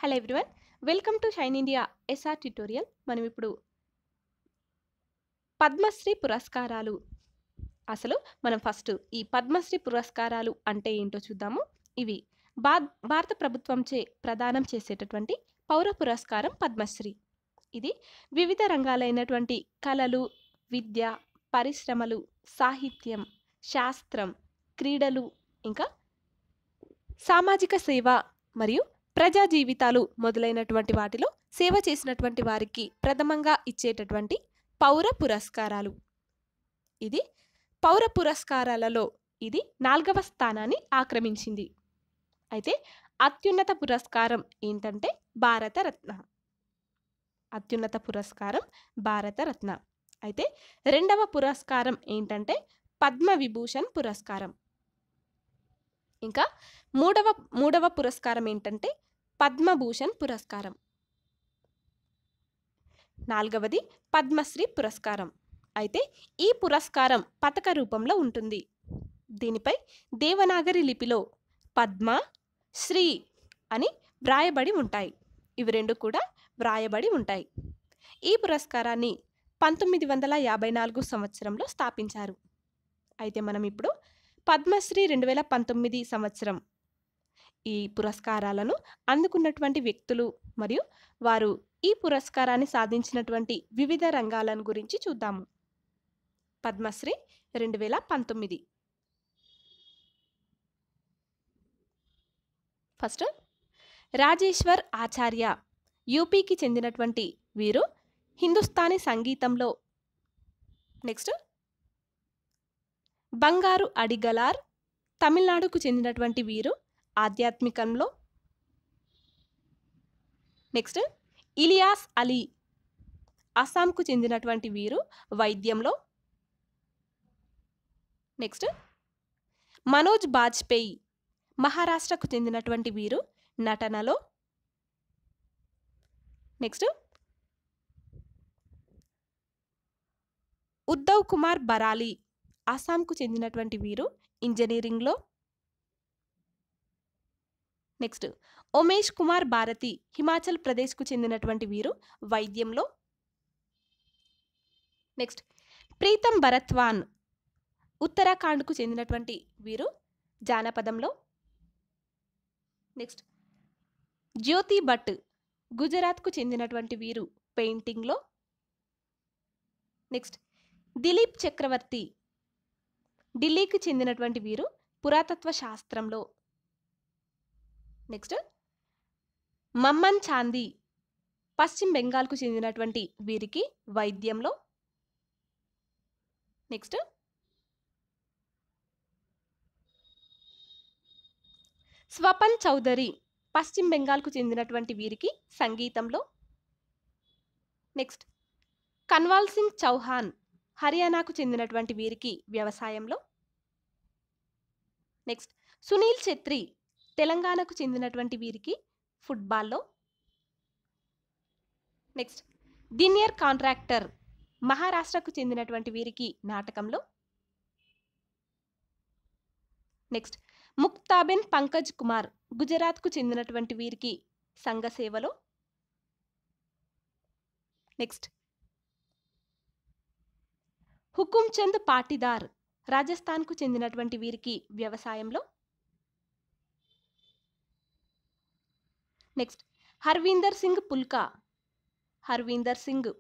Hello everyone, welcome to shine India SR tutorial. మనం ఇప్పుడు పద్మశ్రీ పురస్కారాలు అసలు మనం ఫస్ట్ ఈ పద్మశ్రీ పురస్కారాలు అంటే ఏంటో చూద్దాము. ఇవి భారత ప్రభుత్వంచే ప్రదానం చేసేటటువంటి పౌర పురస్కారం పద్మశ్రీ. ఇది వివిధ రంగాలైనటువంటి కళలు, విద్య, పరిశ్రమలు, సాహిత్యం, శాస్త్రం, క్రీడలు, ఇంకా సామాజిక సేవ మరియు ప్రజా జీవితాలు మొదలైనటువంటి వాటిలో సేవ చేసినటువంటి వారికి ప్రథమంగా ఇచ్చేటటువంటి పౌర పురస్కారాలు. ఇది పౌర పురస్కారాలలో ఇది 4వ స్థానాన్ని ఆక్రమించింది. అయితే అత్యున్నత పురస్కారం ఏంటంటే భారతరత్న. అత్యున్నత పురస్కారం భారతరత్న. అయితే రెండవ పురస్కారం ఏంటంటే పద్మవిభూషణ్ పురస్కారం. ఇంకా మూడవ పురస్కారం ఏంటంటే పద్మభూషణ్ పురస్కారం. 4వది పద్మశ్రీ పురస్కారం. అయితే ఈ పురస్కారం పతక రూపంలో ఉంటుంది. దీనిపై దేవనాగరి లిపిలో పద్మ, శ్రీ అని వ్రాయబడి ఉంటాయి. ఇవి రెండు కూడా వ్రాయబడి ఉంటాయి. ఈ పురస్కారాన్ని 1954 సంవత్సరంలో స్థాపించారు. అయితే మనం ఇప్పుడు పద్మశ్రీ 2019 సంవత్సరం ఈ పురస్కారాలను అందుకున్నటువంటి వ్యక్తులు మరియు వారు ఈ పురస్కారాన్ని సాధించినటువంటి వివిధ రంగాలను గురించి చూద్దాము. పద్మశ్రీ 2019. ఫస్ట్ రాజేశ్వర్ ఆచార్య, యూపీకి చెందినటువంటి వీరు హిందుస్థానీ సంగీతంలో. నెక్స్ట్ బంగారు అడిగలార్, తమిళనాడుకు చెందినటువంటి వీరు ఆధ్యాత్మికంలో. నెక్స్ట్ ఇలియాస్ అలీ, అస్సాంకు చెందినటువంటి వీరు వైద్యంలో. నెక్స్ట్ మనోజ్ బాజ్పేయి, మహారాష్ట్రకు చెందినటువంటి వీరు నటనలో. నెక్స్ట్ ఉద్ధవ్ కుమార్ బరాలి, అస్సాంకు చెందినటువంటి వీరు ఇంజనీరింగ్లో. నెక్స్ట్ ఉమేష్ కుమార్ భారతి, హిమాచల్ ప్రదేశ్కు చెందినటువంటి వీరు వైద్యంలో. నెక్స్ట్ ప్రీతం భరత్వాన్, ఉత్తరాఖండ్కు చెందినటువంటి వీరు జానపదంలో. నెక్స్ట్ జ్యోతి భట్, గుజరాత్కు చెందినటువంటి వీరు పెయింటింగ్లో. నెక్స్ట్ దిలీప్ చక్రవర్తి, ఢిల్లీకి చెందినటువంటి వీరు పురాతత్వ శాస్త్రంలో. నెక్స్ట్ మమ్మన్ చాందీ, పశ్చిమ బెంగాల్కు చెందినటువంటి వీరికి వైద్యంలో. నెక్స్ట్ స్వపన్ చౌదరి, పశ్చిమ బెంగాల్కు చెందినటువంటి వీరికి సంగీతంలో. నెక్స్ట్ కన్వాల్ సింగ్ చౌహాన్, హర్యానాకు చెందినటువంటి వీరికి వ్యవసాయంలో. నెక్స్ట్ సునీల్ ఛెత్రి, తెలంగాణకు చెందినటువంటి వీరికి ఫుట్బాల్లో. నెక్స్ట్ దినియర్ కాంట్రాక్టర్, మహారాష్ట్రకు చెందినటువంటి వీరికి నాటకంలో. నెక్స్ట్ ముక్తాబెన్ పంకజ్ కుమార్, గుజరాత్కు చెందినటువంటి వీరికి సంఘ సేవలో. నెక్స్ట్ హుకుమ్ చంద్ పాటిదార్, రాజస్థాన్కు చెందినటువంటి వీరికి వ్యవసాయంలో. నెక్స్ట్ హర్వీందర్ సింగ్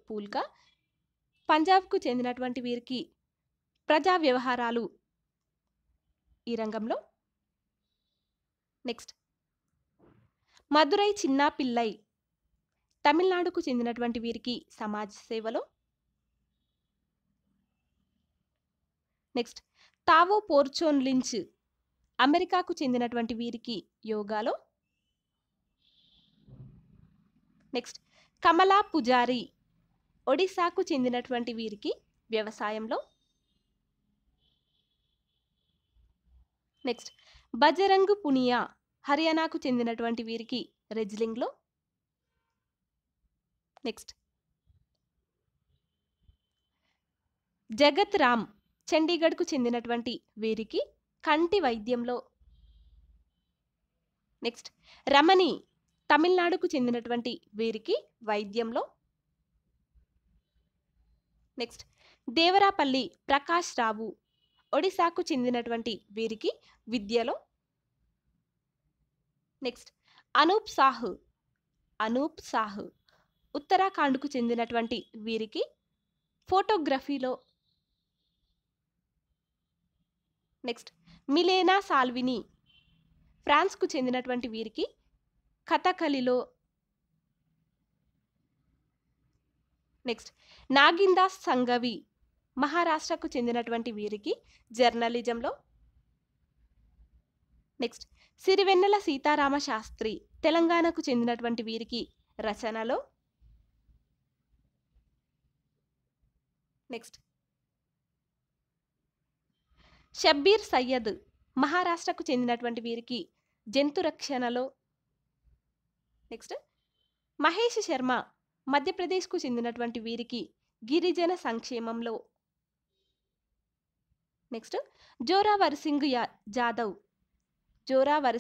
పుల్కా, పంజాబ్కు చెందినటువంటి వీరికి ప్రజా వ్యవహారాలు ఈ రంగంలో. నెక్స్ట్ మదురై చిన్నా పిల్లై, తమిళనాడుకు చెందినటువంటి వీరికి సమాజ సేవలో. నెక్స్ట్ తావో పోర్చోన్ లించ్, అమెరికాకు చెందినటువంటి వీరికి యోగాలో. నెక్స్ట్ కమలా పుజారి, ఒడిశాకు చెందినటువంటి వీరికి వ్యవసాయంలో. నెక్స్ట్ బజరంగ్ పునియా, హర్యానాకు చెందినటువంటి వీరికి రెజ్లింగ్లో. నెక్స్ట్ జగత్ రామ్, చండీగఢ్కు చెందినటువంటి వీరికి కంటి వైద్యంలో. నెక్స్ట్ రమణి, తమిళనాడుకు చెందినటువంటి వీరికి వైద్యంలో. నెక్స్ట్ దేవరాపల్లి ప్రకాష్ రావు ఒడిశాకు చెందినటువంటి వీరికి విద్యలో. నెక్స్ట్ అనూప్ సాహ్ ఉత్తరాఖండ్కు చెందినటువంటి వీరికి ఫోటోగ్రఫీలో. నెక్స్ట్ మిలేనా సాల్విని ఫ్రాన్స్కు చెందినటువంటి వీరికి కథకళిలో. నెక్స్ట్ నాగిందాస్ సంఘవి మహారాష్ట్రకు చెందినటువంటి వీరికి జర్నలిజంలో. నెక్స్ట్ సిరివెన్నెల సీతారామ శాస్త్రి తెలంగాణకు చెందినటువంటి వీరికి రచనలో. నెక్స్ట్ షబ్బీర్ సయ్యద్ మహారాష్ట్రకు చెందినటువంటి వీరికి జంతు రక్షణలో. నెక్స్ట్ మహేష్ శర్మ మధ్యప్రదేశ్కు చెందినటువంటి వీరికి గిరిజన సంక్షేమంలో. నెక్స్ట్ జోరావర్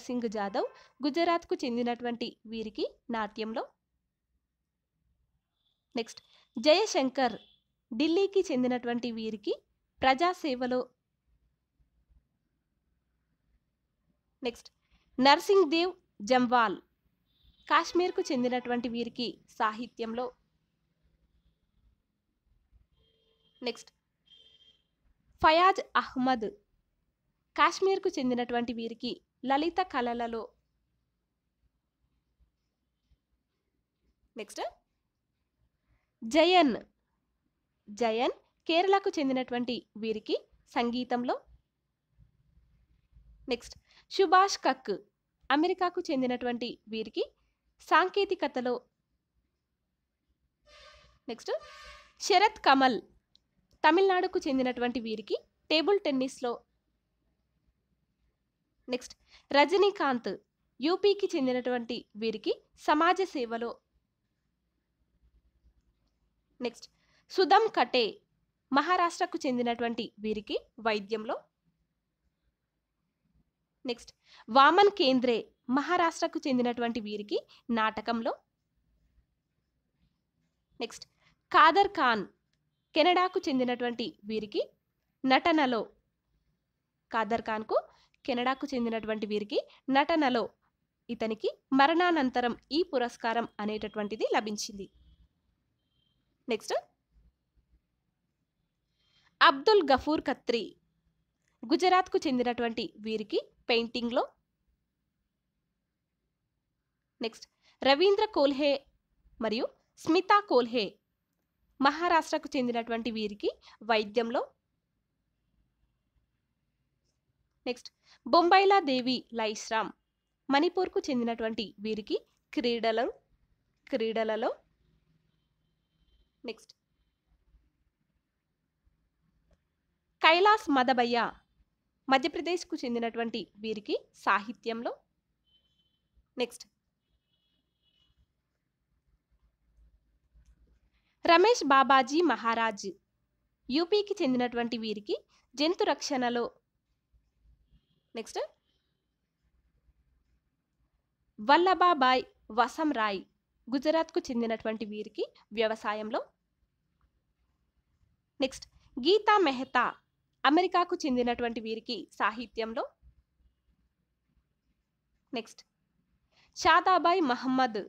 సింగ్ జాదవ్ గుజరాత్కు చెందినటువంటి వీరికి నాట్యంలో. నెక్స్ట్ జయశంకర్ ఢిల్లీకి చెందినటువంటి వీరికి ప్రజాసేవలో. నెక్స్ట్ నర్సింగ్ దేవ్ జంవాల్ కాశ్మీర్కు చెందినటువంటి వీరికి సాహిత్యంలో. నెక్స్ట్ ఫయాజ్ అహ్మద్ కాశ్మీర్కు చెందినటువంటి వీరికి లలిత కళలలో. నెక్స్ట్ జయన్ కేరళకు చెందినటువంటి వీరికి సంగీతంలో. నెక్స్ట్ సుభాష్ కక్ అమెరికాకు చెందినటువంటి వీరికి సాంకేతికతలో. నెక్స్ట్ శరత్ కమల్ తమిళనాడుకు చెందినటువంటి వీరికి టేబుల్ టెన్నిస్లో. నెక్స్ట్ రజనీకాంత్ యూపీకి చెందినటువంటి వీరికి సమాజ సేవలో. నెక్స్ట్ సుదమ్ కటే మహారాష్ట్రకు చెందినటువంటి వీరికి వైద్యంలో. నెక్స్ట్ వామన్ కేంద్రే మహారాష్ట్రకు చెందినటువంటి వీరికి నాటకంలో. నెక్స్ట్ కాదర్ ఖాన్ కెనడాకు చెందినటువంటి వీరికి నటనలో. ఇతనికి మరణానంతరం ఈ పురస్కారం అనేటటువంటిది లభించింది. నెక్స్ట్ అబ్దుల్ గఫూర్ ఖత్రీ గుజరాత్కు చెందినటువంటి వీరికి పెయింటింగ్లో. నెక్స్ట్ రవీంద్ర కోల్హే మరియు స్మితా కోల్హే మహారాష్ట్రకు చెందినటువంటి వీరికి వైద్యంలో. నెక్స్ట్ బొంబైలా దేవి లైశ్రామ్ మణిపూర్కు చెందినటువంటి వీరికి క్రీడలలో. నెక్స్ట్ కైలాస్ మదబయ్య మధ్యప్రదేశ్కు చెందినటువంటి వీరికి సాహిత్యంలో. నెక్స్ట్ రమేష్ బాబాజీ మహారాజ్ యూపీకి చెందినటువంటి వీరికి జంతు రక్షణలో. నెక్స్ట్ వల్లభాబాయ్ వసం రాయ్ గుజరాత్కు చెందినటువంటి వీరికి వ్యవసాయంలో. నెక్స్ట్ గీతా మెహతా అమెరికాకు చెందినటువంటి వీరికి సాహిత్యంలో. నెక్స్ట్ షాదాబాయ్ మహమ్మద్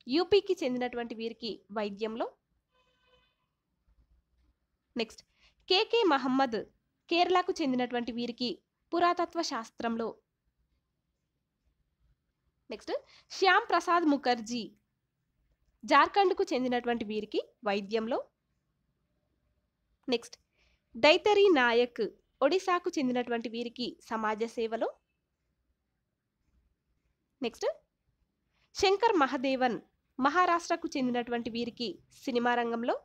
యూపీకి చెందినటువంటి వీరికి వైద్యంలో. నెక్స్ట్ కేకే మహమ్మద్ కేరళకు చెందినటువంటి వీరికి పురాతత్వ శాస్త్రంలో. నెక్స్ట్ శ్యామ్ ప్రసాద్ ముఖర్జీ జార్ఖండ్కు చెందినటువంటి వీరికి వైద్యంలో. నెక్స్ట్ దైతరి నాయక్ ఒడిశాకు చెందినటువంటి వీరికి సమాజ సేవలో. నెక్స్ట్ శంకర్ మహదేవన్ మహారాష్ట్రకు చెందినటువంటి వీరికి సినిమా రంగంలో.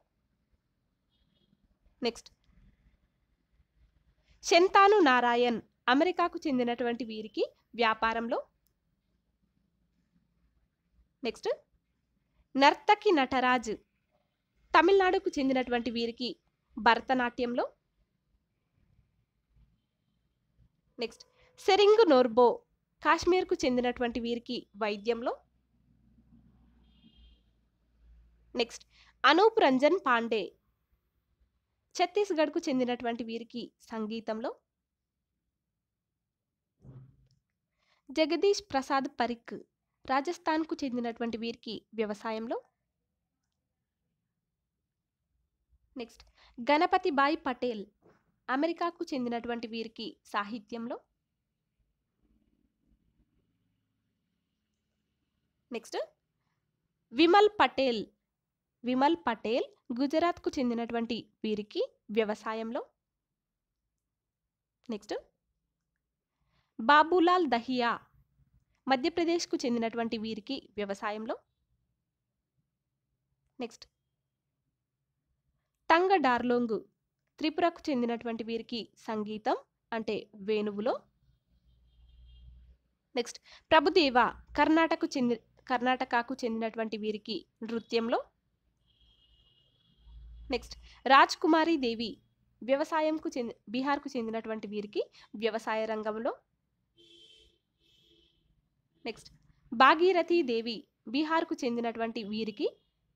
నెక్స్ట్ శంతాను నారాయణ్ అమెరికాకు చెందినటువంటి వీరికి వ్యాపారంలో. నెక్స్ట్ నర్తకి నటరాజ్ తమిళనాడుకు చెందినటువంటి వీరికి భరతనాట్యంలో. నెక్స్ట్ సెరింగ్ నోర్బో కాశ్మీర్కు చెందినటువంటి వీరికి వైద్యంలో. నెక్స్ట్ అనూప్ రంజన్ పాండే ఛత్తీస్గఢ్కు చెందినటువంటి వీరికి సంగీతంలో. జగదీష్ ప్రసాద్ పరిక్ రాజస్థాన్కు చెందినటువంటి వీరికి వ్యవసాయంలో. నెక్స్ట్ గణపతి బాయ్ పటేల్ అమెరికాకు చెందినటువంటి వీరికి సాహిత్యంలో. నెక్స్ట్ విమల్ పటేల్ గుజరాత్కు చెందినటువంటి వీరికి వ్యవసాయంలో. నెక్స్ట్ బాబులాల్ దహియా మధ్యప్రదేశ్కు చెందినటువంటి వీరికి వ్యవసాయంలో. నెక్స్ట్ తంగ డార్లోంగ్ త్రిపురకు చెందినటువంటి వీరికి సంగీతం అంటే వేణువులో. నెక్స్ట్ ప్రభుదేవ కర్ణాటకకు చెందినటువంటి వీరికి నృత్యంలో. నెక్స్ట్ రాజ్ కుమారి దేవి బీహార్కు చెందినటువంటి వీరికి వ్యవసాయ రంగంలో. నెక్స్ట్ భాగీరథి దేవి బీహార్కు చెందినటువంటి వీరికి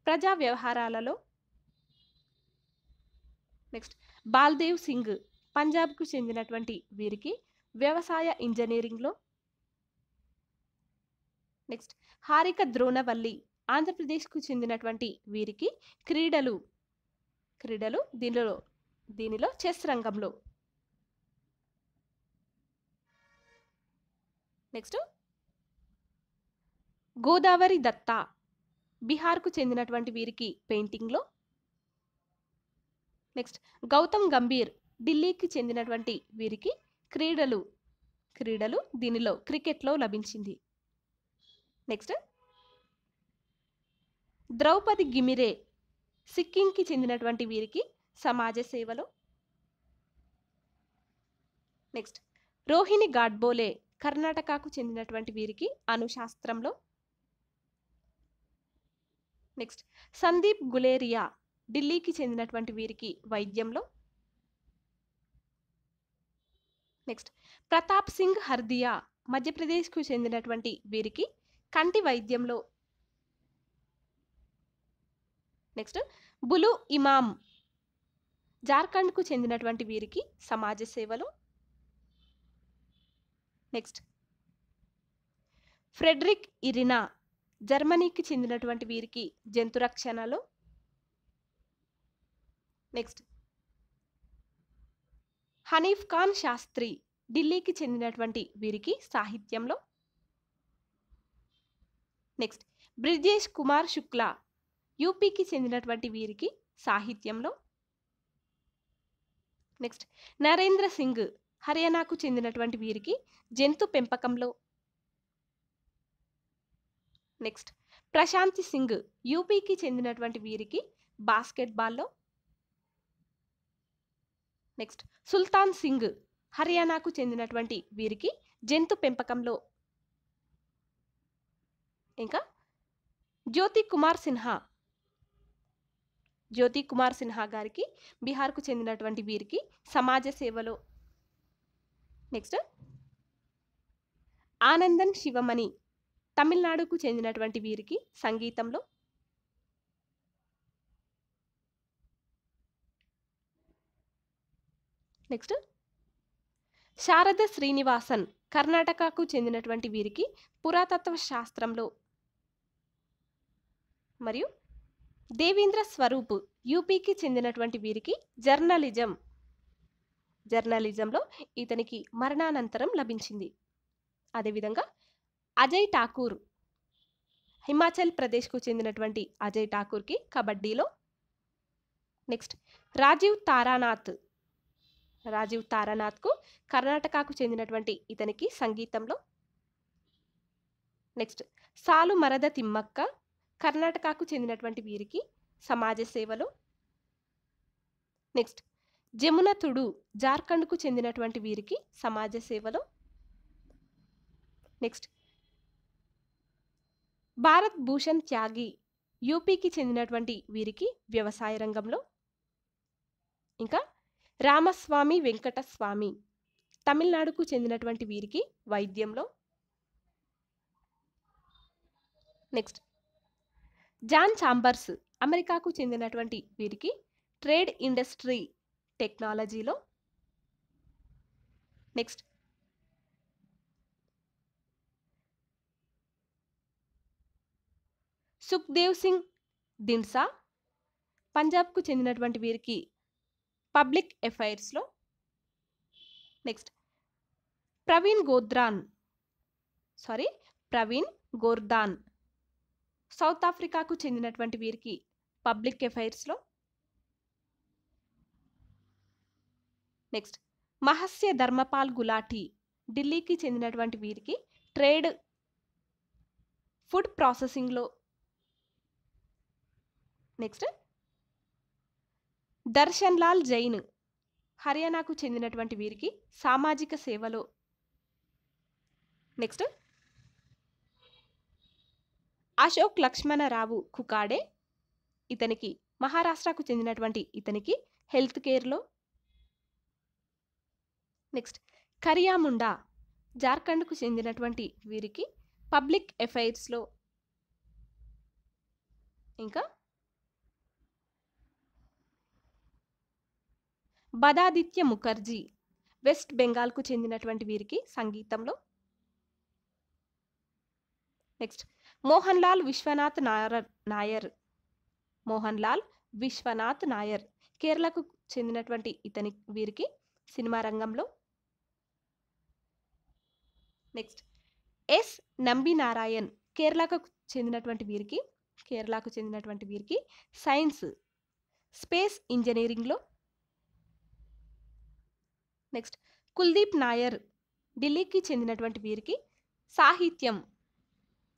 ప్రజా వ్యవహారాలలో. నెక్స్ట్ బాల్దేవ్ సింగ్ పంజాబ్కు చెందినటువంటి వీరికి వ్యవసాయ ఇంజనీరింగ్లో. నెక్స్ట్ హారిక ద్రోణవల్లి ఆంధ్రప్రదేశ్కు చెందినటువంటి వీరికి క్రీడలు దీనిలో చెస్ రంగంలో. నెక్స్ట్ గోదావరి దత్తా బీహార్కు చెందినటువంటి వీరికి పెయింటింగ్లో. నెక్స్ట్ గౌతమ్ గంభీర్ ఢిల్లీకి చెందినటువంటి వీరికి క్రీడలు దీనిలో క్రికెట్లో లభించింది. నెక్స్ట్ ద్రౌపది గిమిరే సిక్కింకి చెందినటువంటి వీరికి సమాజ సేవలో. నెక్స్ట్ రోహిణి గాడ్బోలే కర్ణాటకకు చెందినటువంటి వీరికి అణుశాస్త్రంలో. నెక్స్ట్ సందీప్ గులేరియా ఢిల్లీకి చెందినటువంటి వీరికి వైద్యంలో. నెక్స్ట్ ప్రతాప్ సింగ్ హర్దియా మధ్యప్రదేశ్కు చెందినటువంటి వీరికి కంటి వైద్యంలో. నెక్స్ట్ బులు ఇమాం జార్ఖండ్కు చెందినటువంటి వీరికి సమాజ సేవలో. నెక్స్ట్ ఫ్రెడరిక్ ఇరినా జర్మనీకి చెందినటువంటి వీరికి జంతు రక్షణలో. నెక్స్ట్ హనీఫ్ ఖాన్ శాస్త్రి ఢిల్లీకి చెందినటువంటి వీరికి సాహిత్యంలో. నెక్స్ట్ బ్రిజేష్ కుమార్ శుక్లా యూపీకి చెందినటువంటి వీరికి సాహిత్యంలో. నెక్స్ట్ నరేంద్ర సింగ్ హర్యానాకు చెందినటువంటి వీరికి జంతు పెంపకంలో. నెక్స్ట్ ప్రశాంతి సింగ్ యూపీకి చెందినటువంటి వీరికి బాస్కెట్బాల్లో. నెక్స్ట్ సుల్తాన్ సింగ్ హర్యానాకు చెందినటువంటి వీరికి జంతు పెంపకంలో. ఇంకా జ్యోతి కుమార్ సిన్హా గారికి బీహార్కు చెందినటువంటి వీరికి సమాజ సేవలో. నెక్స్ట్ ఆనందన్ శివమణి తమిళనాడుకు చెందినటువంటి వీరికి సంగీతంలో. నెక్స్ట్ శారద శ్రీనివాసన్ కర్ణాటకకు చెందినటువంటి వీరికి పురాతత్వ శాస్త్రంలో. మరియు దేవేంద్ర స్వరూప్ యూపీకి చెందినటువంటి వీరికి జర్నలిజంలో ఇతనికి మరణానంతరం లభించింది. అదేవిధంగా అజయ్ ఠాకూర్ హిమాచల్ ప్రదేశ్కు చెందినటువంటి అజయ్ ఠాకూర్కి కబడ్డీలో. నెక్స్ట్ రాజీవ్ తారానాథ్కు కర్ణాటకకు చెందినటువంటి ఇతనికి సంగీతంలో. నెక్స్ట్ సాలు మరద తిమ్మక్క కర్ణాటకకు చెందినటువంటి వీరికి సమాజ సేవలో. నెక్స్ట్ జమున తుడు జార్ఖండ్కు చెందినటువంటి వీరికి సమాజ సేవలో. నెక్స్ట్ భారత్ భూషణ్ త్యాగి యూపీకి చెందినటువంటి వీరికి వ్యవసాయ రంగంలో. ఇంకా రామస్వామి వెంకటస్వామి తమిళనాడుకు చెందినటువంటి వీరికి వైద్యంలో. నెక్స్ట్ జాన్ చాంబర్స్ అమెరికాకు చెందినటువంటి వీరికి ట్రేడ్ ఇండస్ట్రీ టెక్నాలజీలో. నెక్స్ట్ సుఖ్దేవ్ సింగ్ దిన్సా పంజాబ్కు చెందినటువంటి వీరికి పబ్లిక్ అఫైర్స్లో. నెక్స్ట్ ప్రవీణ్ గోర్దాన్ సౌత్ ఆఫ్రికాకు చెందినటువంటి వీరికి పబ్లిక్ అఫైర్స్లో. నెక్స్ట్ మహస్య ధర్మపాల్ గులాటి ఢిల్లీకి చెందినటువంటి వీరికి ట్రేడ్ ఫుడ్ ప్రాసెసింగ్లో. నెక్స్ట్ దర్శన్ లాల్ జైన్ హర్యానాకు చెందినటువంటి వీరికి సామాజిక సేవలో. నెక్స్ట్ అశోక్ లక్ష్మణరావు ఖుకాడే ఇతనికి మహారాష్ట్రకు చెందినటువంటి ఇతనికి హెల్త్ కేర్లో. నెక్స్ట్ కరియా ముండా జార్ఖండ్కు చెందినటువంటి వీరికి పబ్లిక్ అఫైర్స్లో. ఇంకా బదాదిత్య ముఖర్జీ వెస్ట్ బెంగాల్కు చెందినటువంటి వీరికి సంగీతంలో. నెక్స్ట్ మోహన్ లాల్ విశ్వనాథ్ నాయర్ కేరళకు చెందినటువంటి వీరికి సినిమా రంగంలో. నెక్స్ట్ ఎస్ నంబి నారాయణ్ కేరళకు చెందినటువంటి వీరికి సైన్స్ స్పేస్ ఇంజనీరింగ్లో. నెక్స్ట్ కుల్దీప్ నాయర్ ఢిల్లీకి చెందినటువంటి వీరికి సాహిత్యం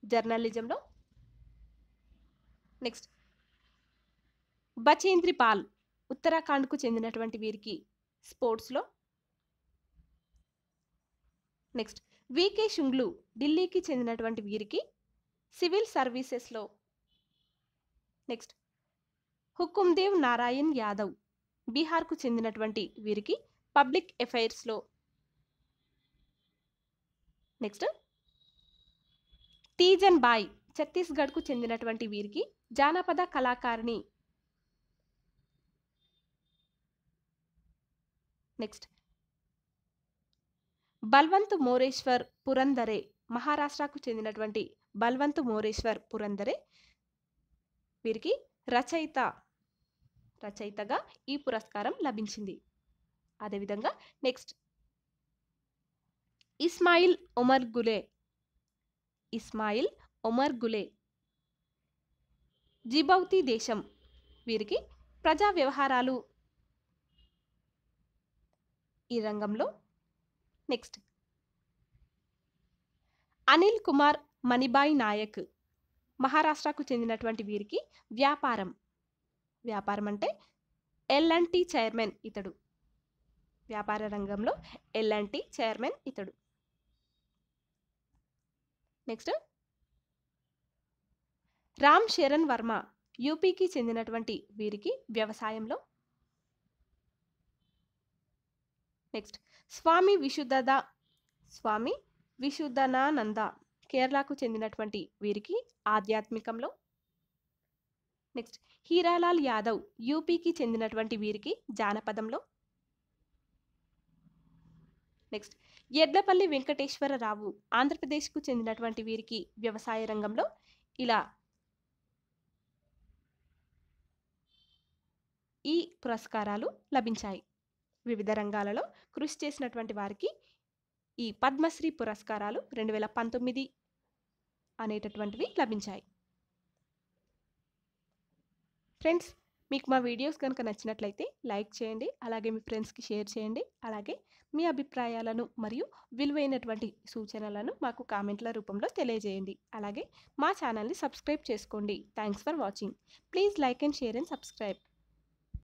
జర్నలిజంలో. నెక్స్ట్ బచేంద్రి పాల్ ఉత్తరాఖండ్కు చెందినటువంటి వీరికి స్పోర్ట్స్లో. నెక్స్ట్ వికే శుంగ్లు ఢిల్లీకి చెందినటువంటి వీరికి సివిల్ సర్వీసెస్లో. నెక్స్ట్ హుకుందేవ్ నారాయణ్ యాదవ్ బీహార్కు చెందినటువంటి వీరికి పబ్లిక్ అఫైర్స్లో. నెక్స్ట్ తీజన్ బాయ్ ఛత్తీస్గఢ్కు చెందినటువంటి వీరికి జానపద కళాకారిణి. నెక్స్ట్ బల్వంత్ మోరేశ్వర్ పురందరే మహారాష్ట్రకు చెందినటువంటి బల్వంత్ మోరేశ్వర్ పురందరే వీరికి రచయితగా ఈ పురస్కారం లభించింది. అదేవిధంగా నెక్స్ట్ ఇస్మాయిల్ ఒమర్ గులే జిబౌతి దేశం వీరికి ప్రజా వ్యవహారాలు ఈ రంగంలో. నెక్స్ట్ అనిల్ కుమార్ మణిబాయ్ నాయక్ మహారాష్ట్రకు చెందినటువంటి వీరికి వ్యాపారం అంటే ఎల్&టి చైర్మన్ ఇతడు. వ్యాపార రంగంలో ఎల్&టి చైర్మన్ ఇతడు. నెక్స్ట్ రామ్ శరణ్ వర్మ యూపీకి చెందినటువంటి వీరికి వ్యవసాయంలో. నెక్స్ట్ స్వామి విశుద్ధనానంద కేరళకు చెందినటువంటి వీరికి ఆధ్యాత్మికంలో. నెక్స్ట్ హీరాలాల్ యాదవ్ యూపీకి చెందినటువంటి వీరికి జానపదంలో. నెక్స్ట్ ఎడ్లపల్లి వెంకటేశ్వరరావు ఆంధ్రప్రదేశ్కు చెందినటువంటి వీరికి వ్యవసాయ రంగంలో. ఇలా ఈ పురస్కారాలు లభించాయి. వివిధ రంగాలలో కృషి చేసినటువంటి వారికి ఈ పద్మశ్రీ పురస్కారాలు 2019 అనేటటువంటివి లభించాయి. ఫ్రెండ్స్, మీకు మా వీడియోస్ కనుక నచ్చినట్లయితే లైక్ చేయండి, అలాగే మీ ఫ్రెండ్స్కి షేర్ చేయండి, అలాగే మీ అభిప్రాయాలను మరియు విలువైనటువంటి సూచనలను మాకు కామెంట్ల రూపంలో తెలియజేయండి. అలాగే మా ఛానల్ని సబ్స్క్రైబ్ చేసుకోండి. Thanks for watching. Please like and share and subscribe.